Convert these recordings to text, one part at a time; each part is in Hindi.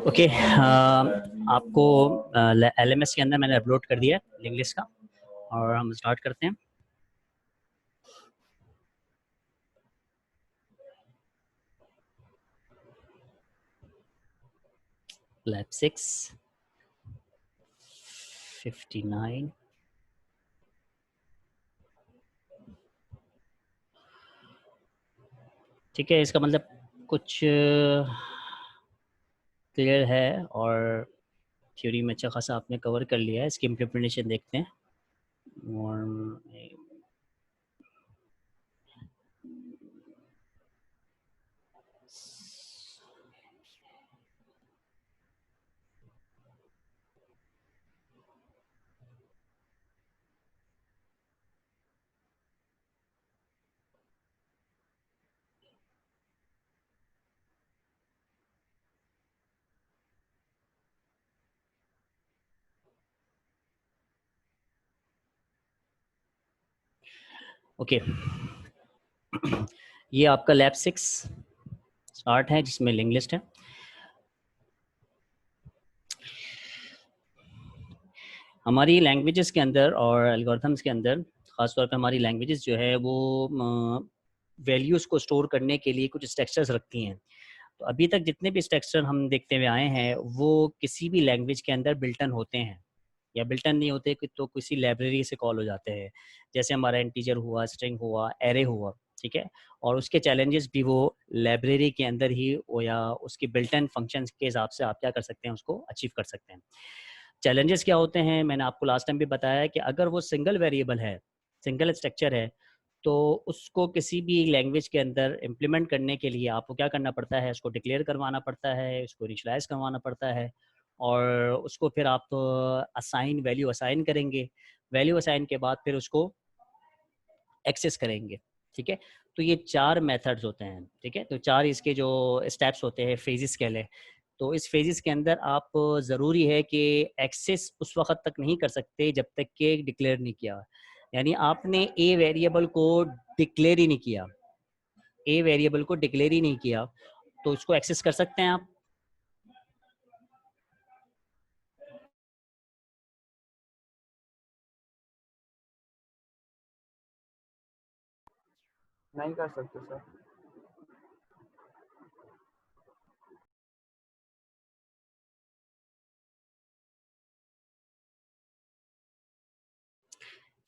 ओके, आपको LMS के अंदर मैंने अपलोड कर दिया है लिंक लिस्ट का, और हम स्टार्ट करते हैं। लैब 6 59 ठीक है, इसका मतलब कुछ क्लियर है और थ्योरी में अच्छा खासा आपने कवर कर लिया है। इसकी इम्प्लीमेंटेशन देखते हैं। और ओके, ये आपका लैब 6 स्टार्ट है जिसमें लिंक लिस्ट है। हमारी लैंग्वेजेस के अंदर और एल्गोरिथम्स के अंदर, ख़ासतौर पे हमारी लैंग्वेजेस जो है वो वैल्यूज़ को स्टोर करने के लिए कुछ स्ट्रक्चर्स रखती हैं। तो अभी तक जितने भी स्ट्रक्चर हम देखते हुए आए हैं वो किसी भी लैंग्वेज के अंदर बिल्टन होते हैं, या बिल्टन नहीं होते तो किसी लाइब्रेरी से कॉल हो जाते हैं। जैसे हमारा इंटीजर हुआ, स्ट्रिंग हुआ, एरे हुआ, ठीक है। और उसके चैलेंजेस भी वो लाइब्रेरी के अंदर ही हो, या उसकी बिल्टन फंक्शंस के हिसाब से आप क्या कर सकते हैं, उसको अचीव कर सकते हैं। चैलेंजेस क्या होते हैं, मैंने आपको लास्ट टाइम भी बताया कि अगर वो सिंगल वेरिएबल है, सिंगल स्ट्रक्चर है, तो उसको किसी भी लैंग्वेज के अंदर इम्प्लीमेंट करने के लिए आपको क्या करना पड़ता है, उसको डिक्लेयर करवाना पड़ता है, उसको इनिशियलाइज करवाना पड़ता है, और उसको फिर आप असाइन वैल्यू असाइन करेंगे। वैल्यू असाइन के बाद फिर उसको एक्सेस करेंगे, ठीक है। तो ये 4 मेथड्स होते हैं, ठीक है। तो 4 इसके जो स्टेप्स होते हैं, फेजेस कह लें। तो इस फेजेस के अंदर आप ज़रूरी है कि एक्सेस उस वक्त तक नहीं कर सकते जब तक कि डिक्लेयर नहीं किया। यानी आपने ए वेरिएबल को डिक्लेयर ही नहीं किया, ए वेरिएबल को डिक्लेयर ही नहीं किया, तो उसको एक्सेस कर सकते हैं आप? नहीं कर सकते सर।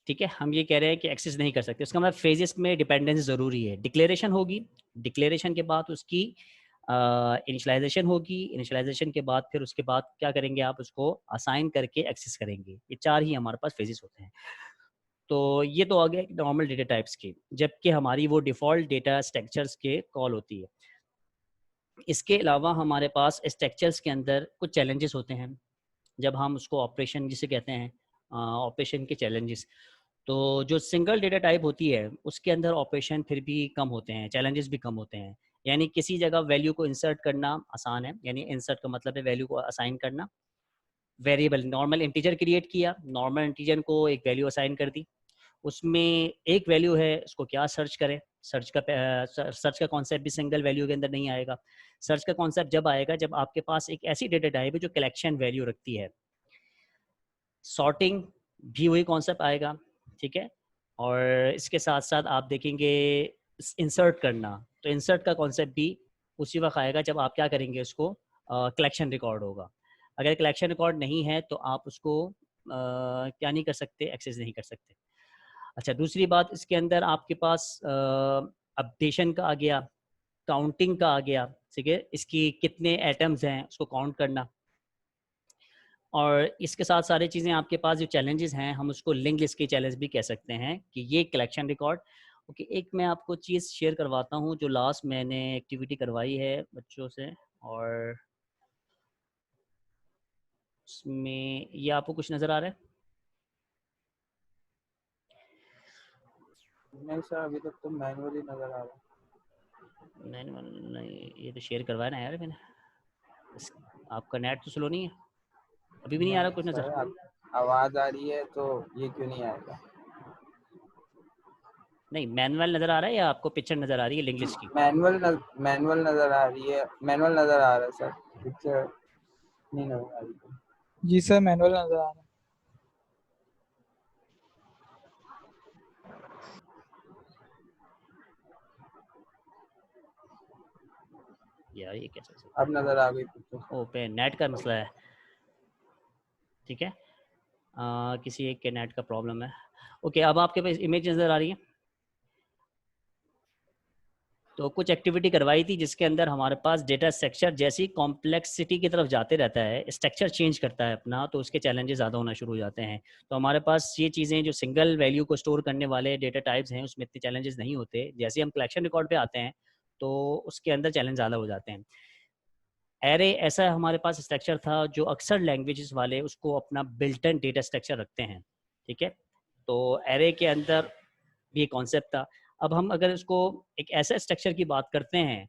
ठीक है, हम ये कह रहे हैं कि एक्सेस नहीं कर सकते, उसका मतलब फेजेस में डिपेंडेंस ज़रूरी है। डिक्लेरेशन होगी, डिक्लेरेशन के बाद उसकी इनिशियलाइजेशन होगी, इनिशियलाइजेशन के बाद फिर उसके बाद क्या करेंगे, आप उसको असाइन करके एक्सेस करेंगे। ये 4 ही हमारे पास फेजेस होते हैं। तो ये तो आ गया नॉर्मल डेटा टाइप्स की, जबकि हमारी वो डिफ़ॉल्ट डेटा स्ट्रक्चर्स के कॉल होती है। इसके अलावा हमारे पास स्ट्रक्चर्स के अंदर कुछ चैलेंजेस होते हैं, जब हम उसको ऑपरेशन जिसे कहते हैं, ऑपरेशन के चैलेंजेस। तो जो सिंगल डेटा टाइप होती है उसके अंदर ऑपरेशन फिर भी कम होते हैं, चैलेंजेस भी कम होते हैं। यानी किसी जगह वैल्यू को इंसर्ट करना आसान है, यानी इंसर्ट का मतलब है वैल्यू को असाइन करना। वेरिएबल नॉर्मल इंटीजर क्रिएट किया, नॉर्मल इंटीजर को एक वैल्यू असाइन कर दी, उसमें एक वैल्यू है, उसको क्या सर्च करें। सर्च का कॉन्सेप्ट भी सिंगल वैल्यू के अंदर नहीं आएगा। सर्च का कॉन्सेप्ट जब आएगा जब आपके पास एक ऐसी डेटा टाइप है जो कलेक्शन वैल्यू रखती है। सॉर्टिंग भी वही कॉन्सेप्ट आएगा, ठीक है। और इसके साथ साथ आप देखेंगे इंसर्ट करना, तो इंसर्ट का कॉन्सेप्ट भी उसी वक्त आएगा जब आप क्या करेंगे, उसको कलेक्शन रिकॉर्ड होगा। अगर कलेक्शन रिकॉर्ड नहीं है तो आप उसको क्या नहीं कर सकते, एक्सेस नहीं कर सकते। अच्छा, दूसरी बात, इसके अंदर आपके पास अपडेशन का आ गया, काउंटिंग का आ गया, ठीक है। इसकी कितने एटम्स हैं उसको काउंट करना, और इसके साथ सारी चीज़ें आपके पास जो चैलेंजेस हैं, हम उसको लिंक लिस्ट के चैलेंज भी कह सकते हैं कि ये कलेक्शन रिकॉर्ड। ओके, एक मैं आपको चीज़ शेयर करवाता हूँ जो लास्ट मैंने एक्टिविटी करवाई है बच्चों से, और उसमें ये आपको कुछ नज़र आ रहा है? नहीं सर, अभी तक तो मैनुअली नजर आ रहा है। नहीं, ये तो शेयर करवाया ना यार मैंने। आपका नेट तो स्लो नहीं है? अभी भी नहीं आ रहा नहीं कुछ नज़र? सर, आवाज आ रही है तो ये क्यों नहीं आएगा? नहीं, मैनुअल नज़र आ रहा है या आपको पिक्चर नज़र आ रही है लिंक लिस्ट की? मैनुअल नजर आ रही है, मैनुअल नजर आ रहा है सर, पिक्चर नहीं नजर आ रही है। जी सर, मैनुअल नजर आ रहा है। यार ये कैसे हो सकता अब नजर आ गई पिक्चर। है? ओ पे नेट का मसला है, ठीक है। किसी एक के नेट का प्रॉब्लम है। ओके, अब आपके पास इमेज नज़र आ रही है। तो कुछ एक्टिविटी करवाई थी जिसके अंदर हमारे पास डेटा स्ट्रक्चर जैसी कॉम्प्लेक्सिटी की तरफ जाते रहता है, स्ट्रक्चर चेंज करता है अपना, तो उसके चैलेंजेस ज़्यादा होना शुरू हो जाते हैं। तो हमारे पास ये चीज़ें जो सिंगल वैल्यू को स्टोर करने वाले डेटा टाइप्स हैं उसमें इतने चैलेंजेस नहीं होते। जैसे हम कलेक्शन रिकॉर्ड पे आते हैं तो उसके अंदर चैलेंज ज़्यादा हो जाते हैं। एरे ऐसा हमारे पास स्ट्रक्चर था जो अक्सर लैंग्वेजेस वाले उसको अपना बिल्ट इन डेटा स्ट्रक्चर रखते हैं, ठीक है। तो एरे के अंदर भी कॉन्सेप्ट था। अब हम अगर इसको एक ऐसा स्ट्रक्चर की बात करते हैं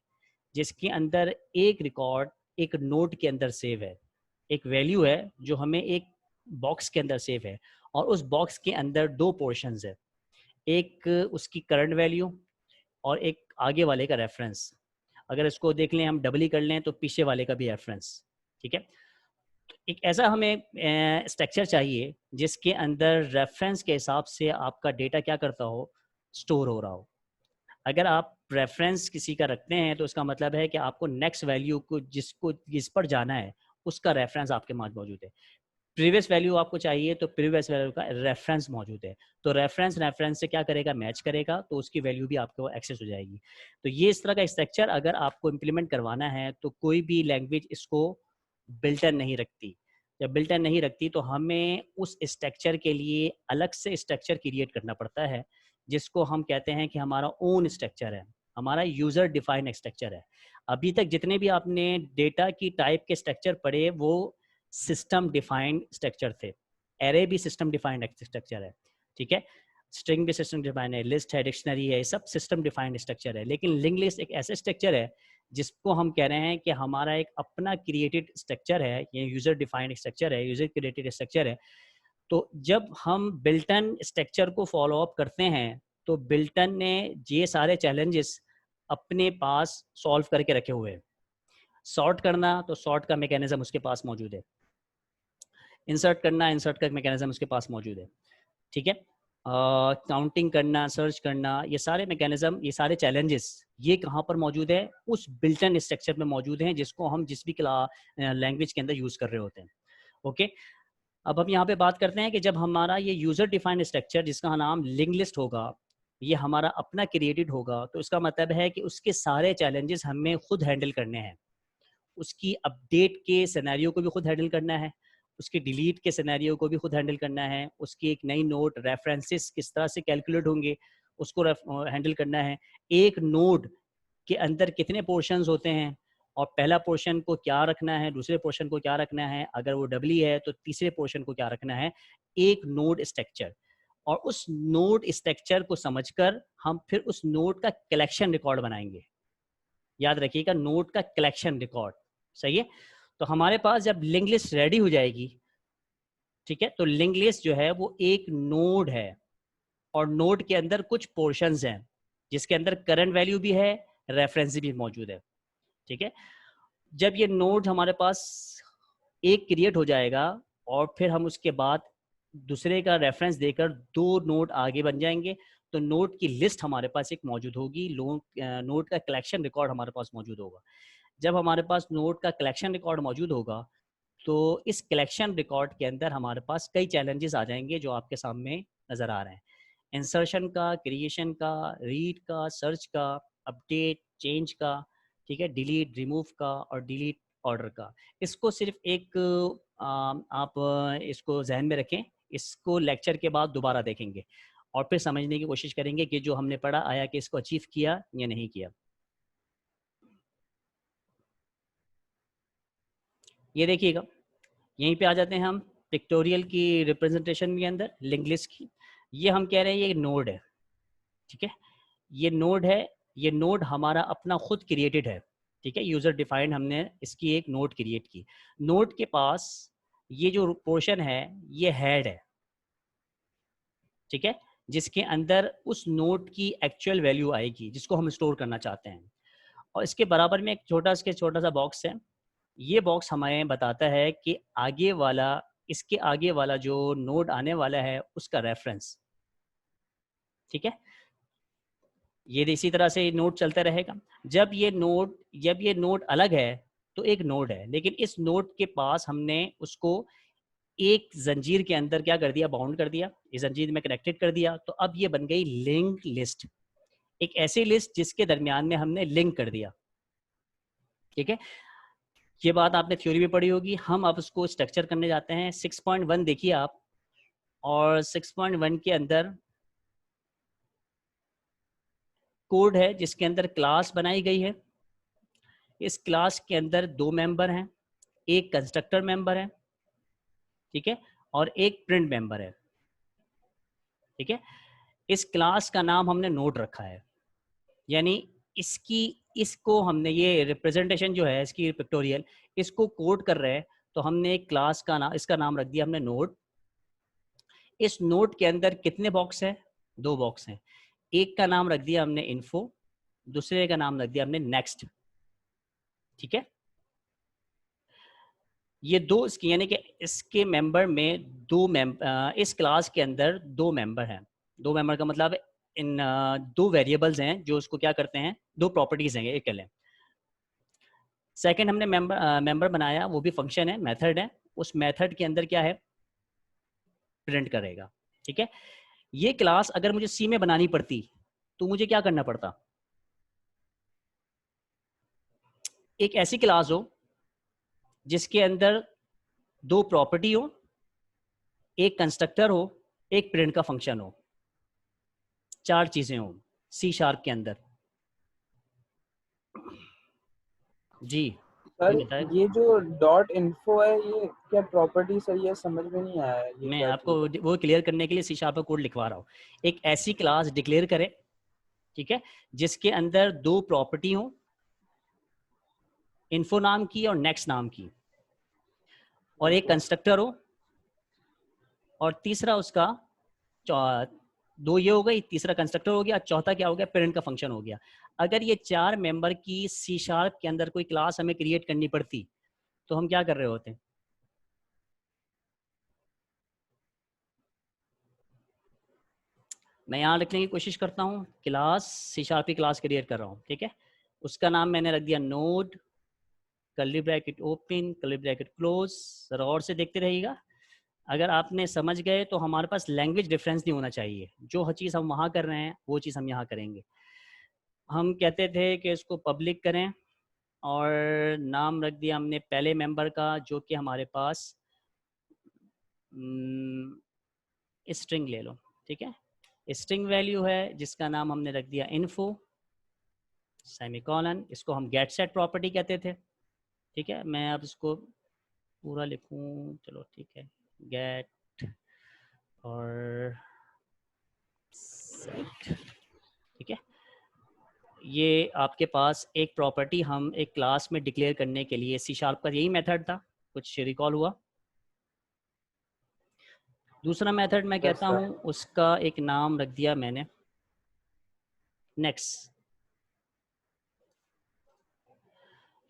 जिसके अंदर एक रिकॉर्ड एक नोड के अंदर सेव है, एक वैल्यू है जो हमें एक बॉक्स के अंदर सेव है, और उस बॉक्स के अंदर दो पोर्शंस है, एक उसकी करंट वैल्यू और एक आगे वाले का रेफरेंस। अगर इसको देख लें, हम डबल ही कर लें तो पीछे वाले का भी रेफरेंस, ठीक है। एक ऐसा हमें स्ट्रक्चर चाहिए जिसके अंदर रेफरेंस के हिसाब से आपका डेटा क्या करता हो, स्टोर हो रहा हो। अगर आप रेफरेंस किसी का रखते हैं तो इसका मतलब है कि आपको नेक्स्ट वैल्यू को जिस पर जाना है उसका रेफरेंस आपके पास मौजूद है। प्रीवियस वैल्यू आपको चाहिए तो प्रीवियस वैल्यू का रेफरेंस मौजूद है, तो रेफरेंस से क्या करेगा, मैच करेगा, तो उसकी वैल्यू भी आपको एक्सेस हो जाएगी। तो ये इस तरह का स्ट्रक्चर अगर आपको इम्प्लीमेंट करवाना है तो कोई भी लैंग्वेज इसको बिल्टन नहीं रखती। जब बिल्टन नहीं रखती तो हमें उस स्ट्रक्चर के लिए अलग से स्ट्रक्चर क्रिएट करना पड़ता है, जिसको हम कहते हैं कि हमारा ओन स्ट्रक्चर है, हमारा यूज़र डिफाइंड स्ट्रक्चर है। अभी तक जितने भी आपने डेटा की टाइप के स्ट्रक्चर पढ़े वो सिस्टम डिफाइंड स्ट्रक्चर थे। एरे भी सिस्टम डिफाइंड स्ट्रक्चर है, ठीक है। स्ट्रिंग भी सिस्टम डिफाइंड है, लिस्ट है, डिक्शनरी है, सब सिस्टम डिफाइंड स्ट्रक्चर है। लेकिन लिंक लिस्ट एक ऐसा स्ट्रक्चर है जिसको हम कह रहे हैं कि हमारा एक अपना क्रिएटेड स्ट्रक्चर है, ये यूज़र डिफाइंड स्ट्रक्चर है, यूज़र क्रिएटेड स्ट्रक्चर है। तो जब हम बिल्टन स्ट्रक्चर को फॉलो अप करते हैं तो बिल्टन ने ये सारे चैलेंजेस अपने पास सॉल्व करके रखे हुए हैं। सॉर्ट करना, तो सॉर्ट का मैकेनिज्म उसके पास मौजूद है। इंसर्ट करना, इंसर्ट का मैकेनिज्म उसके पास मौजूद है, ठीक है। काउंटिंग करना, सर्च करना, ये सारे मैकेनिज्म, ये सारे चैलेंजेस ये कहाँ पर मौजूद है, उस बिल्टन स्ट्रक्चर में मौजूद हैं जिसको हम जिस भी लैंग्वेज के अंदर यूज़ कर रहे होते हैं। ओके, अब हम यहाँ पे बात करते हैं कि जब हमारा ये यूज़र डिफाइंड स्ट्रक्चर जिसका नाम लिंक लिस्ट होगा, ये हमारा अपना क्रिएटेड होगा, तो इसका मतलब है कि उसके सारे चैलेंजेस हमें खुद हैंडल करने हैं। उसकी अपडेट के सिनेरियो को भी खुद हैंडल करना है, उसके डिलीट के सिनेरियो को भी खुद हैंडल करना है, उसकी एक नई नोट रेफरेंसेस किस तरह से कैलकुलेट होंगे उसको हैंडल करना है, एक नोड के अंदर कितने पोर्शंस होते हैं और पहला पोर्शन को क्या रखना है, दूसरे पोर्शन को क्या रखना है, अगर वो डबली है तो तीसरे पोर्शन को क्या रखना है, एक नोड स्ट्रक्चर। और उस नोड स्ट्रक्चर को समझकर हम फिर उस नोड का कलेक्शन रिकॉर्ड बनाएंगे। याद रखिएगा, नोड का कलेक्शन रिकॉर्ड, सही है। तो हमारे पास जब लिंक लिस्ट रेडी हो जाएगी, ठीक है, तो लिंक लिस्ट जो है वो एक नोड है और नोड के अंदर कुछ पोर्शंस हैं जिसके अंदर करंट वैल्यू भी है, रेफरेंस भी मौजूद है, ठीक है। जब ये नोड हमारे पास एक क्रिएट हो जाएगा और फिर हम उसके बाद दूसरे का रेफरेंस देकर दो नोड आगे बन जाएंगे, तो नोड की लिस्ट हमारे पास एक मौजूद होगी, नोड का कलेक्शन रिकॉर्ड हमारे पास मौजूद होगा। जब हमारे पास नोड का कलेक्शन रिकॉर्ड मौजूद होगा तो इस कलेक्शन रिकॉर्ड के अंदर हमारे पास कई चैलेंजेस आ जाएंगे जो आपके सामने नज़र आ रहे हैं। इंसर्शन का, क्रिएशन का, रीड का, सर्च का, अपडेट, चेंज का, ठीक है, डिलीट, रिमूव का और डिलीट ऑर्डर का। इसको सिर्फ एक आप इसको जहन में रखें, इसको लेक्चर के बाद दोबारा देखेंगे और फिर समझने की कोशिश करेंगे कि जो हमने पढ़ा आया कि इसको अचीव किया या नहीं किया। ये देखिएगा, यहीं पे आ जाते हैं हम पिक्टोरियल की रिप्रेजेंटेशन के अंदर लिंक लिस्ट की। ये हम कह रहे हैं ये नोड है, ठीक है, ये नोड है, ये नोड हमारा अपना खुद क्रिएटेड है, ठीक है, यूज़र डिफाइंड हमने इसकी एक नोड क्रिएट की। नोड के पास ये जो पोर्शन है ये हेड है, ठीक है, जिसके अंदर उस नोड की एक्चुअल वैल्यू आएगी जिसको हम स्टोर करना चाहते हैं। और इसके बराबर में एक छोटा सा बॉक्स है। ये बॉक्स हमें बताता है कि आगे वाला, इसके आगे वाला जो नोड आने वाला है उसका रेफरेंस। ठीक है, ये इसी तरह से नोड चलता रहेगा। जब ये नोड अलग है तो एक नोड है, लेकिन इस नोड के पास हमने उसको एक जंजीर के अंदर क्या कर दिया, बाउंड कर दिया, इस जंजीर में कनेक्टेड कर दिया। तो अब ये बन गई लिंक लिस्ट, एक ऐसी लिस्ट जिसके दरमियान में हमने लिंक कर दिया। ठीक है, ये बात आपने थ्योरी में पढ़ी होगी। हम अब उसको स्ट्रक्चर करने जाते हैं। 6.1 देखिए आप, और 6.1 के अंदर कोड है जिसके अंदर क्लास बनाई गई है। इस क्लास के अंदर 2 मेंबर हैं, एक कंस्ट्रक्टर मेंबर है, ठीक है, और एक प्रिंट मेंबर है। ठीक है, इस क्लास का नाम हमने नोड रखा है, यानी इसको हमने, ये रिप्रेजेंटेशन जो है इसकी पिक्टोरियल, इसको कोड कर रहे हैं। तो हमने एक क्लास का नाम, इसका नाम रख दिया हमने नोड। इस नोड के अंदर कितने बॉक्स हैं? 2 बॉक्स हैं। एक का नाम रख दिया हमने इन्फो, दूसरे का नाम रख दिया हमने नेक्स्ट। ठीक है, ये दो इसकी, यानी कि इसके मेंबर में इस क्लास के अंदर 2 मेंबर हैं। 2 मेंबर का मतलब इन 2 वेरिएबल्स हैं जो उसको क्या करते हैं, 2 प्रॉपर्टीज हैं एक है। सेकंड हमने मेंबर बनाया, वो भी फंक्शन है, मेथड है। उस मेथड के अंदर क्या है, प्रिंट करेगा। ठीक है, ये क्लास अगर मुझे सी में बनानी पड़ती तो मुझे क्या करना पड़ता, एक ऐसी क्लास हो जिसके अंदर 2 प्रॉपर्टी हो, एक कंस्ट्रक्टर हो, एक प्रिंट का फंक्शन हो, 4 चीजें हो सी शार्प के अंदर। जी सर बताए। ये जो डॉट इन्फो है ये क्या प्रॉपर्टी सर, ये समझ में नहीं आया ये मैं क्या आपको चीज़ है? वो क्लियर करने के लिए सी शार्प का कोड लिखवा रहा हूँ। एक ऐसी क्लास डिक्लेयर करे, ठीक है, जिसके अंदर 2 प्रॉपर्टी हो, इन्फो नाम की और नेक्स्ट नाम की, और एक कंस्ट्रक्टर हो, और तीसरा उसका 2 ये हो गई, तीसरा कंस्ट्रक्टर हो गया, चौथा क्या हो गया, पेरेंट का फंक्शन हो गया। अगर ये 4 मेंबर की सी शार्प के अंदर कोई क्लास हमें क्रिएट करनी पड़ती तो हम क्या कर रहे होते? मैं यहाँ लिखने की कोशिश करता हूँ, क्लास सी शार्प की क्लास क्रिएट कर रहा हूँ। ठीक है, उसका नाम मैंने रख दिया node, curly bracket open, curly bracket close. जरा और से देखते रहिएगा। अगर आपने समझ गए तो हमारे पास लैंग्वेज डिफरेंस नहीं होना चाहिए। जो हर चीज़ हम वहाँ कर रहे हैं वो चीज़ हम यहाँ करेंगे। हम कहते थे कि इसको पब्लिक करें, और नाम रख दिया हमने पहले मेंबर का, जो कि हमारे पास स्ट्रिंग ले लो। ठीक है, स्ट्रिंग वैल्यू है जिसका नाम हमने रख दिया इन्फो सेमीकोलन। इसको हम गेट सेट प्रॉपर्टी कहते थे। ठीक है, मैं अब इसको पूरा लिखूं, चलो ठीक है, गेट और सेट। ठीक है, ये आपके पास एक प्रॉपर्टी हम एक क्लास में डिक्लेयर करने के लिए, सी शार्प का यही मेथड था, कुछ रिकॉल हुआ? दूसरा मेथड मैं यस कहता सर। हूँ, उसका एक नाम रख दिया मैंने नेक्स्ट।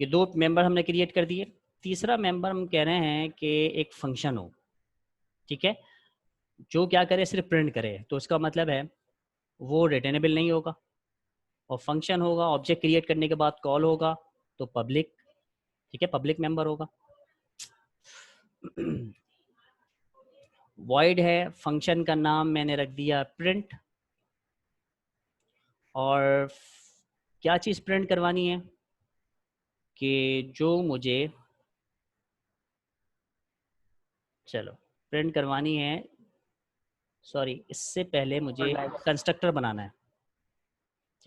ये 2 मेंबर हमने क्रिएट कर दिए। तीसरा मेंबर हम कह रहे हैं कि एक फंक्शन हो, ठीक है, जो क्या करे, सिर्फ प्रिंट करे। तो इसका मतलब है वो रिटर्नेबल नहीं होगा, और फंक्शन होगा, ऑब्जेक्ट क्रिएट करने के बाद कॉल होगा तो पब्लिक। ठीक है, पब्लिक मेंबर होगा। वॉइड है, फंक्शन का नाम मैंने रख दिया प्रिंट, और क्या चीज़ प्रिंट करवानी है कि जो मुझे, चलो प्रिंट करवानी है, सॉरी इससे पहले और मुझे नेक्स्ट। कंस्ट्रक्टर बनाना है।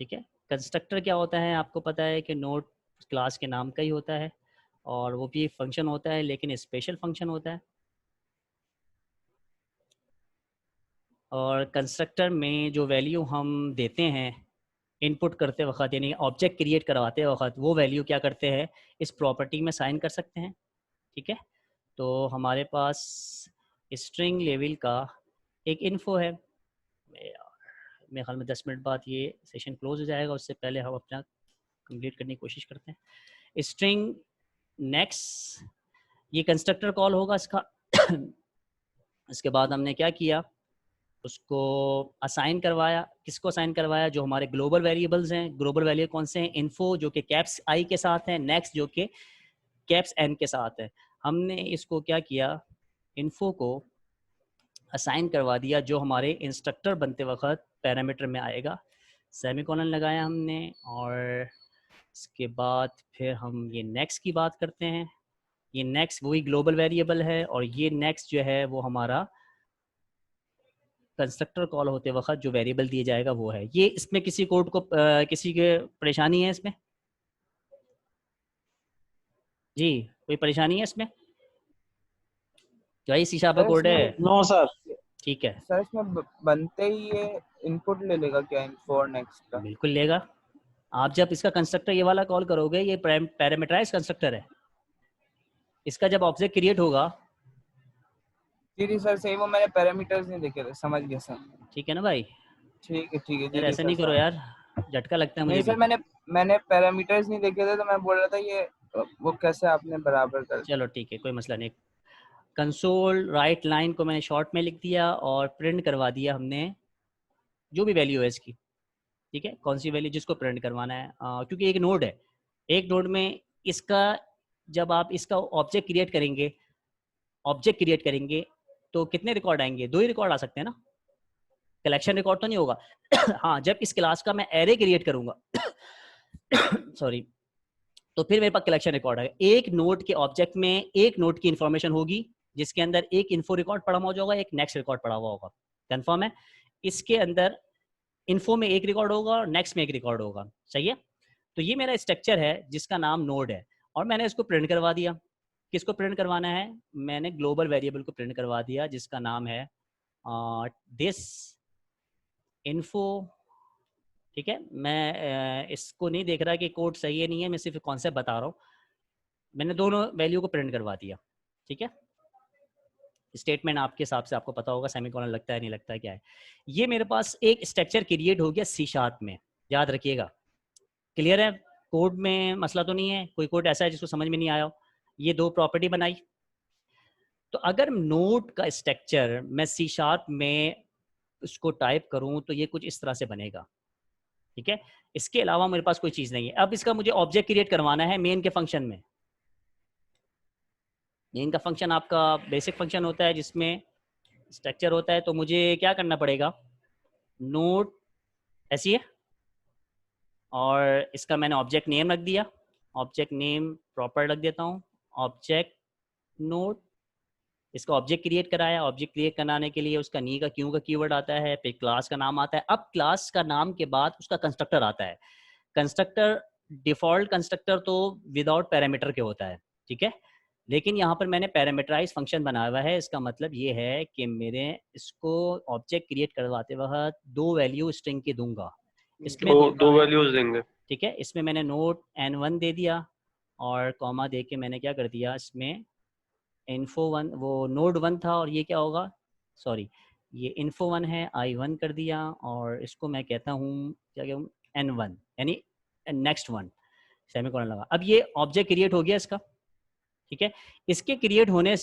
ठीक है, कंस्ट्रक्टर क्या होता है, आपको पता है कि नोड क्लास के नाम का ही होता है, और वो भी फंक्शन होता है, लेकिन स्पेशल फंक्शन होता है। और कंस्ट्रक्टर में जो वैल्यू हम देते हैं इनपुट करते वक्त, यानी ऑब्जेक्ट क्रिएट करवाते वक्त, वो वैल्यू क्या करते हैं, इस प्रॉपर्टी में साइन कर सकते हैं। ठीक है, तो हमारे पास स्ट्रिंग लेवल का एक इन्फो है, मेरे ख्याल में 10 मिनट बाद ये सेशन क्लोज हो जाएगा, उससे पहले हम अपना कंप्लीट करने की कोशिश करते हैं। स्ट्रिंग नेक्स्ट, ये कंस्ट्रक्टर कॉल होगा इसका। इसके बाद हमने क्या किया, उसको असाइन करवाया। किसको असाइन करवाया? जो हमारे ग्लोबल वेरिएबल्स हैं। ग्लोबल वेरिएबल कौन से हैं? इन्फो जो कि कैप्स आई के साथ है, नेक्स्ट जो कि कैप्स एन के साथ है। हमने इसको क्या किया, इन्फो को असाइन करवा दिया जो हमारे इंस्ट्रक्टर बनते वक्त पैरामीटर में आएगा। सेमीकोलन लगाया हमने, और इसके बाद फिर हम ये नेक्स्ट की बात करते हैं। ये नेक्स्ट वही ग्लोबल वेरिएबल है, और ये नेक्स्ट जो है वो हमारा कंस्ट्रक्टर कॉल होते वक्त जो वेरिएबल दिए जाएगा वो है ये। इसमें किसी कोड को किसी के परेशानी है इसमें? जी, कोई परेशानी है इसमें? जो ये सी# का सर कोड है। इसमें नो सर। ठीक है, सर इसमें बनते ही ये इनपुट ले लेगा क्या इन्फो और नेक्स्ट का? बिल्कुल लेगा। आप जब इसका कंस्ट्रक्टर ये वाला कॉल करोगे, ये पैरामीटराइज कंस्ट्रक्टर है। इसका जब ऑब्जेक्ट क्रिएट होगा, जी सर सही, वो मैंने पैरामीटर्स नहीं देखे थे, समझ गया सर। ठीक है ना भाई? ठीक है जी यार जी ऐसे सर नहीं करो यार, झटका लगता है मुझे नहीं भी। सर, मैंने पैरामीटर्स नहीं देखे थे, तो मैं बोल रहा था ये वो कैसे आपने बराबर कर दिया। चलो ठीक है, कोई मसला नहीं। कंसोल राइट लाइन को मैंने शॉर्ट में लिख दिया और प्रिंट करवा दिया हमने जो भी वैल्यू है इसकी। ठीक है, कौन सी वैल्यू जिसको प्रिंट करवाना है, क्योंकि एक नोड है, एक नोड में इसका जब आप इसका ऑब्जेक्ट क्रिएट करेंगे तो कितने रिकॉर्ड आएंगे? 2 ही रिकॉर्ड आ सकते हैं ना, कलेक्शन रिकॉर्ड तो नहीं होगा। हाँ, जब इस क्लास का मैं एरे क्रिएट करूंगा सॉरी, तो फिर मेरे पास कलेक्शन रिकॉर्ड है। एक नोड के ऑब्जेक्ट में एक नोड की इंफॉर्मेशन होगी जिसके अंदर एक इन्फो रिकॉर्ड पड़ा हुआ होगा, एक नेक्स्ट रिकॉर्ड पड़ा हुआ होगा। कंफर्म है? इसके अंदर इन्फो में एक रिकॉर्ड होगा और नेक्स्ट में एक रिकॉर्ड होगा। सही है? तो ये मेरा स्ट्रक्चर है जिसका नाम नोड है, और मैंने इसको प्रिंट करवा दिया। किसको प्रिंट करवाना है? मैंने ग्लोबल वेरिएबल को प्रिंट करवा दिया जिसका नाम है दिस इन्फो। ठीक है, मैं इसको नहीं देख रहा कि कोड सही है नहीं है, मैं सिर्फ कॉन्सेप्ट बता रहा हूँ। मैंने दोनों वैल्यू को प्रिंट करवा दिया। ठीक है, स्टेटमेंट आपके हिसाब से आपको पता होगा सेमीकोलन लगता है नहीं लगता है क्या है। ये मेरे पास एक स्ट्रक्चर क्रिएट हो गया C# में, याद रखिएगा। क्लियर है? कोड में मसला तो नहीं है? कोई कोड ऐसा है जिसको समझ में नहीं आया हो? ये 2 प्रॉपर्टी बनाई। तो अगर नोड का स्ट्रक्चर मैं C# में उसको टाइप करूं तो ये कुछ इस तरह से बनेगा। ठीक है, इसके अलावा मेरे पास कोई चीज़ नहीं है। अब इसका मुझे ऑब्जेक्ट क्रिएट करवाना है मेन के फंक्शन में। मेन का फंक्शन आपका बेसिक फंक्शन होता है जिसमें स्ट्रक्चर होता है, तो मुझे क्या करना पड़ेगा, नोड ऐसी है, और इसका मैंने ऑब्जेक्ट नेम रख दिया। ऑब्जेक्ट नेम प्रॉपर रख देता हूँ, ऑब्जेक्ट नोड। इसका ऑब्जेक्ट क्रिएट कराया। ऑब्जेक्ट क्रिएट कराने के लिए उसका नी का क्यू का कीवर्ड आता है, फिर क्लास का नाम आता है। अब क्लास का नाम के बाद उसका कंस्ट्रक्टर आता है। कंस्ट्रक्टर डिफॉल्ट कंस्ट्रक्टर तो विदाउट पैरामीटर के होता है। ठीक है, लेकिन यहाँ पर मैंने पैरामीटराइज फंक्शन बनाया हुआ है। इसका मतलब ये है कि मेरे इसको ऑब्जेक्ट क्रिएट करवाते वक्त 2 वैल्यू स्ट्रिंग की दूंगा। इसमें दो वैल्यूज देंगे। ठीक है, इसमें मैंने नोड n1 दे दिया और कॉमा दे के मैंने क्या कर दिया, इसमें info1, वो नोड 1 था और ये क्या होगा, सॉरी ये info1 है, i1 कर दिया, और इसको मैं कहता हूँ क्या कहूँ, n1 यानी नेक्स्ट वन, सेमीकोलन लगा। अब ये ऑब्जेक्ट क्रिएट हो गया इसका। ठीक है, इसके क्रिएट होने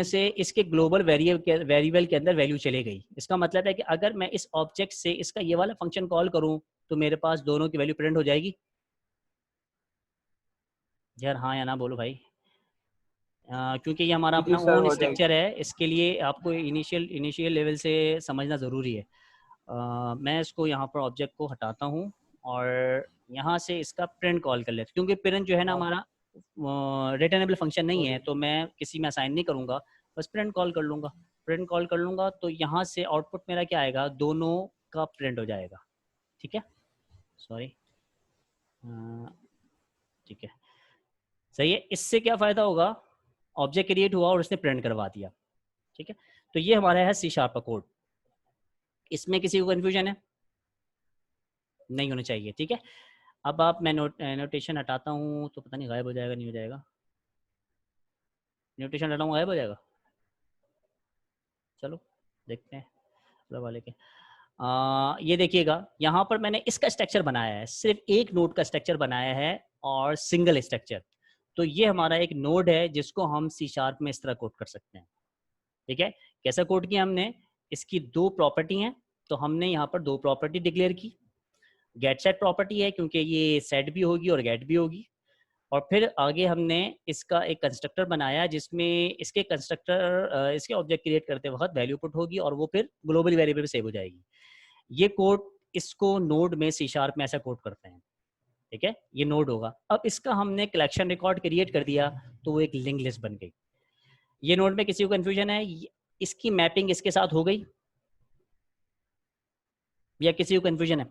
से इसके ग्लोबल वेरिएबल के अंदर वैल्यू चले गई। इसका मतलब है कि अगर मैं इस ऑब्जेक्ट से इसका ये वाला फंक्शन कॉल करूं तो मेरे पास दोनों की वैल्यू प्रिंट हो जाएगी। यार हाँ या ना बोलो भाई, क्योंकि ये हमारा अपना जी सर ओन हो जाएगी। स्ट्रक्चर है, इसके लिए आपको इनिशियल लेवल से समझना ज़रूरी है। मैं इसको यहाँ पर ऑब्जेक्ट को हटाता हूँ और यहाँ से इसका प्रिंट कॉल कर लेते, क्योंकि प्रिंट जो है ना हमारा रिटर्नेबल फंक्शन नहीं है, तो मैं किसी में असाइन नहीं करूँगा, बस प्रिंट कॉल कर लूँगा। प्रिंट कॉल कर लूँगा तो यहाँ से आउटपुट मेरा क्या आएगा, दोनों का प्रिंट हो जाएगा। ठीक है, सॉरी, ठीक है, सही है। इससे क्या फ़ायदा होगा, ऑब्जेक्ट क्रिएट हुआ और उसने प्रिंट करवा दिया। ठीक है, तो ये हमारा है C# का कोड। इसमें किसी को कन्फ्यूजन है? नहीं होना चाहिए। ठीक है, अब आप मैं नोटेशन हटाता हूँ तो पता नहीं गायब हो जाएगा नहीं हो जाएगा। नोटेशन हटाऊँ गायब हो जाएगा, चलो देखते हैं। वाले के ये देखिएगा यहाँ पर मैंने इसका स्ट्रक्चर बनाया है, सिर्फ एक नोड का स्ट्रक्चर बनाया है और सिंगल स्ट्रक्चर। तो ये हमारा एक नोड है जिसको हम C# में इस तरह कोड कर सकते हैं। ठीक है, कैसा कोड किया हमने, इसकी दो प्रॉपर्टी हैं, तो हमने यहाँ पर दो प्रॉपर्टी डिक्लेयर की। गेट सेट प्रॉपर्टी है क्योंकि ये सेट भी होगी और गेट भी होगी, और फिर आगे हमने इसका एक कंस्ट्रक्टर बनाया जिसमें इसके कंस्ट्रक्टर इसके ऑब्जेक्ट क्रिएट करते वक्त वैल्यू पुट होगी और वो फिर ग्लोबल वेरिएबल पे सेव हो जाएगी। ये कोड इसको नोड में C# में ऐसा कोड करते हैं। ठीक है, ये नोड होगा। अब इसका हमने कलेक्शन रिकॉर्ड क्रिएट कर दिया तो वो एक लिंक लिस्ट बन गई। ये नोड में किसी को कंफ्यूजन है, इसकी मैपिंग इसके साथ हो गई या किसी को कंफ्यूजन है?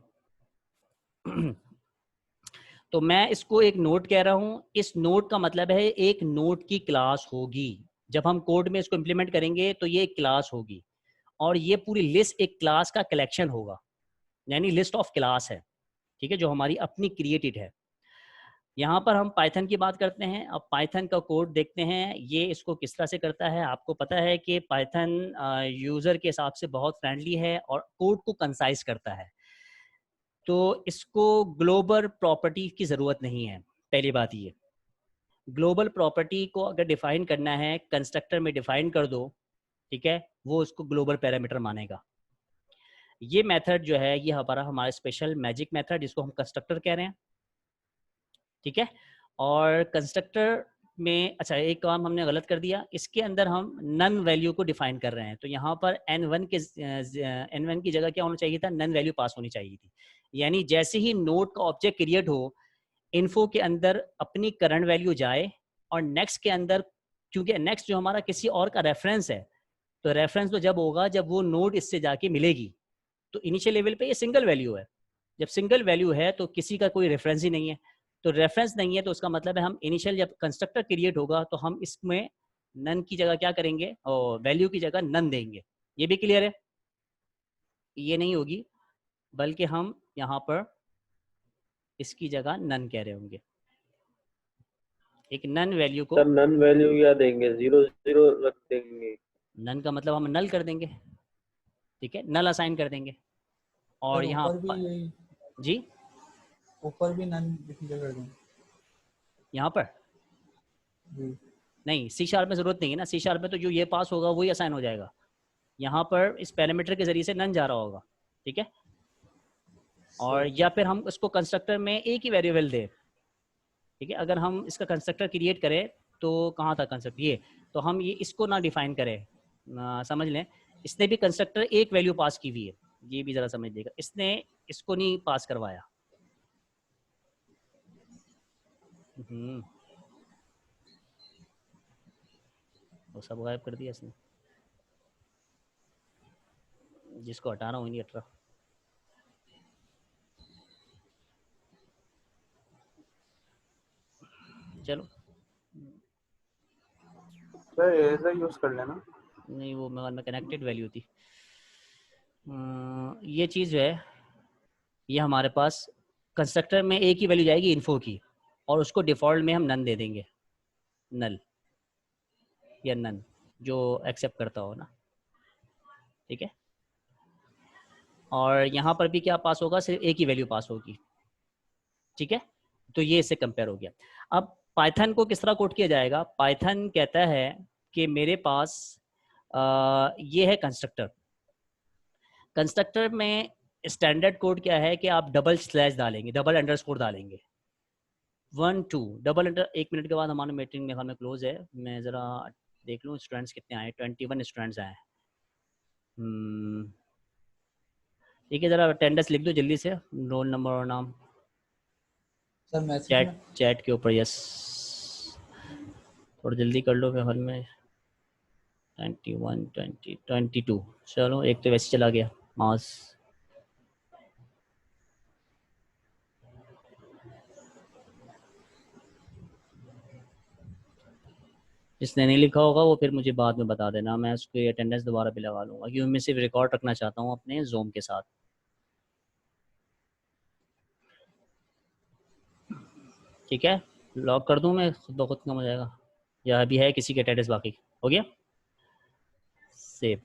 तो मैं इसको एक नोड कह रहा हूं, इस नोड का मतलब है एक नोड की क्लास होगी। जब हम कोड में इसको इंप्लीमेंट करेंगे तो ये एक क्लास होगी और ये पूरी लिस्ट एक क्लास का कलेक्शन होगा, यानी लिस्ट ऑफ क्लास है। ठीक है, जो हमारी अपनी क्रिएटेड है। यहाँ पर हम पाइथन की बात करते हैं। अब पाइथन का कोड देखते हैं, ये इसको किस तरह से करता है। आपको पता है कि पाइथन यूज़र के हिसाब से बहुत फ्रेंडली है और कोड को कंसाइज करता है, तो इसको ग्लोबल प्रॉपर्टी की ज़रूरत नहीं है। पहली बात ये, ग्लोबल प्रॉपर्टी को अगर डिफ़ाइन करना है कंस्ट्रक्टर में डिफ़ाइन कर दो, ठीक है, वो उसको ग्लोबल पैरामीटर मानेगा। ये मेथड जो है ये हमारा स्पेशल मैजिक मेथड, जिसको हम कंस्ट्रक्टर कह रहे हैं। ठीक है, और कंस्ट्रक्टर में अच्छा एक काम हमने गलत कर दिया, इसके अंदर हम नन वैल्यू को डिफाइन कर रहे हैं। तो यहाँ पर n1 की जगह क्या होना चाहिए था, नन वैल्यू पास होनी चाहिए थी। यानी जैसे ही नोड का ऑब्जेक्ट क्रिएट हो, इन्फो के अंदर अपनी करंट वैल्यू जाए और नेक्स्ट के अंदर, क्योंकि नेक्स्ट जो हमारा किसी और का रेफरेंस है, तो रेफरेंस तो जब होगा जब वो नोड इससे जाके मिलेगी। तो इनिशियल लेवल पे ये सिंगल वैल्यू है। जब सिंगल वैल्यू है तो किसी का कोई रेफरेंस ही नहीं है। तो रेफरेंस नहीं है तो उसका मतलब है हम इनिशियल जब कंस्ट्रक्टर क्रिएट होगा तो हम इसमें नन की जगह क्या करेंगे, और वैल्यू की जगह नन देंगे। ये भी क्लियर है? ये नहीं होगी, बल्कि हम यहाँ पर इसकी जगह नन कह रहे होंगे। एक नन वैल्यू को, सर नन वैल्यू क्या देंगे, 0 0 रख देंगे। नन का मतलब हम नल कर देंगे। ठीक है, नल असाइन कर देंगे। और यहाँ ऊपर भी यही, जी ऊपर भी नन डिक्लेयर कर देंगे यहाँ पर जी। नहीं, C# में जरूरत नहीं है ना। C# में तो जो ये पास होगा वही असाइन हो जाएगा। यहाँ पर इस पैरामीटर के जरिए से नन जा रहा होगा। ठीक है, और या फिर हम उसको कंस्ट्रक्टर में एक ही वेरिएबल दे। ठीक है, अगर हम इसका कंस्ट्रक्टर क्रिएट करें तो कहाँ था कंस्ट्रक्टर, ये तो हम ये इसको ना डिफाइन करें, समझ लें इसने भी कंस्ट्रक्टर एक वैल्यू पास की हुई है, ये भी ज़रा समझ लीजिएगा। इसने इसको नहीं पास करवाया। वो सब गायब कर दिया इसने, जिसको हटा रहा हूँ नहीं हट रहा। चलो सर इरेजर यूज कर लेना। नहीं, वो में कनेक्टेड वैल्यू थी। ये चीज़ जो है ये हमारे पास कंस्ट्रक्टर में एक ही वैल्यू जाएगी इन्फो की, और उसको डिफ़ॉल्ट में हम नन दे देंगे, नल या नन, जो एक्सेप्ट करता हो ना। ठीक है, और यहाँ पर भी क्या पास होगा, सिर्फ एक ही वैल्यू पास होगी। ठीक है, तो ये इससे कंपेयर हो गया। अब पाइथन को किस तरह कोड किया जाएगा? पाइथन कहता है कि मेरे पास ये है कंस्ट्रक्टर। कंस्ट्रक्टर में स्टैंडर्ड कोड क्या है कि आप डबल स्लैश डालेंगे, डबल अंडरस्कोर डालेंगे, 1 2 डबल अंडर। 1 मिनट के बाद हमारा मीटिंग मेरे ख्याल में क्लोज है, मैं ज़रा देख लूँ स्टूडेंट्स कितने आए। 21 स्टूडेंट्स आए। ठीक है, ज़रा अटेंडेंस लिख दो जल्दी से, रोल नंबर और नाम सर मैसेज में चैट के ऊपर। यस, थोड़ा जल्दी कर लो। फिर हल में 21 20 22। चलो एक तो वैसे चला गया माउस। जिसने नहीं लिखा होगा वो फिर मुझे बाद में बता देना, मैं उसकी अटेंडेंस दोबारा भी लगा लूँगा, क्योंकि मैं सिर्फ रिकॉर्ड रखना चाहता हूँ अपने जूम के साथ। ठीक है, लॉक कर दूँ मैं, खुद ब खुद कम हो जाएगा, या अभी है किसी के अटेंडेंस बाकी? हो गया सेव।